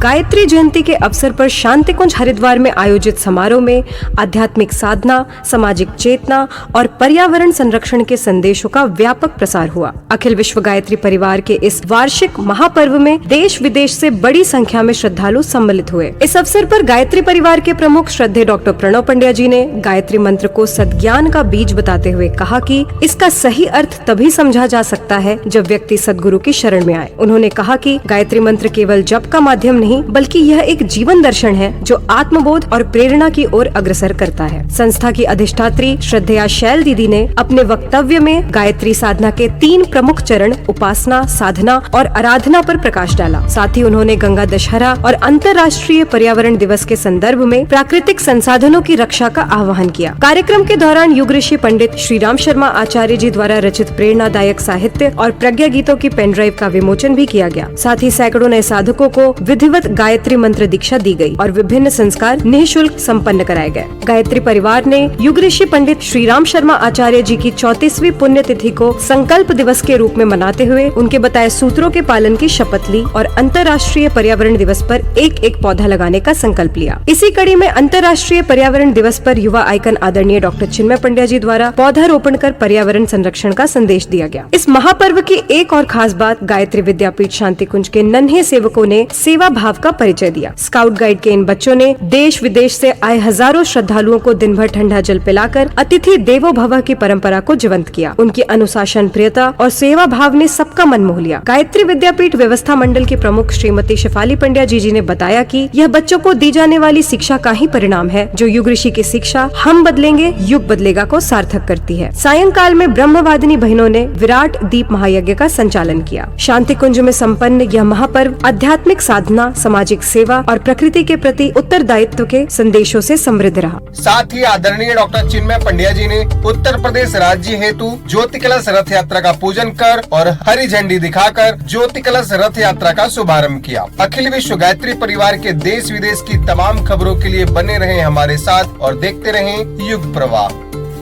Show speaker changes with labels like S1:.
S1: गायत्री जयंती के अवसर पर शांति कुंज हरिद्वार में आयोजित समारोह में आध्यात्मिक साधना, सामाजिक चेतना और पर्यावरण संरक्षण के संदेशों का व्यापक प्रसार हुआ। अखिल विश्व गायत्री परिवार के इस वार्षिक महापर्व में देश विदेश से बड़ी संख्या में श्रद्धालु सम्मिलित हुए। इस अवसर पर गायत्री परिवार के प्रमुख श्रद्धेय डॉक्टर प्रणव पंड्या जी ने गायत्री मंत्र को सद्ज्ञान का बीज बताते हुए कहा कि इसका सही अर्थ तभी समझा जा सकता है जब व्यक्ति सद्गुरु की शरण में आए। उन्होंने कहा कि गायत्री मंत्र केवल जप का माध्यम नहीं बल्कि यह एक जीवन दर्शन है जो आत्मबोध और प्रेरणा की ओर अग्रसर करता है। संस्था की अधिष्ठात्री श्रद्धेया शैल दीदी ने अपने वक्तव्य में गायत्री साधना के 3 प्रमुख चरण उपासना, साधना और आराधना पर प्रकाश डाला। साथ ही उन्होंने गंगा दशहरा और अंतर्राष्ट्रीय पर्यावरण दिवस के संदर्भ में प्राकृतिक संसाधनों की रक्षा का आह्वान किया। कार्यक्रम के दौरान युग ऋषि पंडित श्री राम शर्मा आचार्य जी द्वारा रचित प्रेरणादायक साहित्य और प्रज्ञा गीतों की पेन ड्राइव का विमोचन भी किया गया। साथ ही सैकड़ों नए साधकों को विधिवत गायत्री मंत्र दीक्षा दी गई और विभिन्न संस्कार निःशुल्क संपन्न कराए गए। गायत्री परिवार ने युग ऋषि पंडित श्री राम शर्मा आचार्य जी की 34वीं पुण्यतिथि को संकल्प दिवस के रूप में मनाते हुए उनके बताए सूत्रों के पालन की शपथ ली और अंतर्राष्ट्रीय पर्यावरण दिवस पर एक पौधा लगाने का संकल्प लिया। इसी कड़ी में अंतर्राष्ट्रीय पर्यावरण दिवस पर युवा आइकन आदरणीय डॉक्टर चिन्मय पंड्या जी द्वारा पौधारोपण कर पर्यावरण संरक्षण का संदेश दिया गया। इस महापर्व की एक और खास बात गायत्री विद्यापीठ शांति कुंज के नन्हे सेवकों ने सेवा भाव का परिचय दिया। स्काउट गाइड के इन बच्चों ने देश विदेश से आए हजारों श्रद्धालुओं को दिन भर ठंडा जल पिलाकर अतिथि देवो भव की परंपरा को जीवंत किया। उनकी अनुशासन प्रियता और सेवा भाव ने सबका मन मोह लिया। गायत्री विद्यापीठ व्यवस्था मंडल की प्रमुख श्रीमती शेफाली पंड्या जी ने बताया कि यह बच्चों को दी जाने वाली शिक्षा का ही परिणाम है जो युग ऋषि की शिक्षा हम बदलेंगे युग बदलेगा को सार्थक करती है। सायंकाल में ब्रह्मवादिनी बहनों ने विराट दीप महायज्ञ का संचालन किया। शांति कुंज में संपन्न यह महापर्व आध्यात्मिक साधना, सामाजिक सेवा और प्रकृति के प्रति उत्तरदायित्व के संदेशों से समृद्ध रहा।
S2: साथ ही आदरणीय डॉक्टर चिन्मय पंड्या जी ने उत्तर प्रदेश राज्य हेतु ज्योति कलश रथ यात्रा का पूजन कर और हरी झंडी दिखाकर ज्योति कलश रथ यात्रा का शुभारंभ किया। अखिल विश्व गायत्री परिवार के देश विदेश की तमाम खबरों के लिए बने रहे हमारे साथ और देखते रहें युग प्रवाह।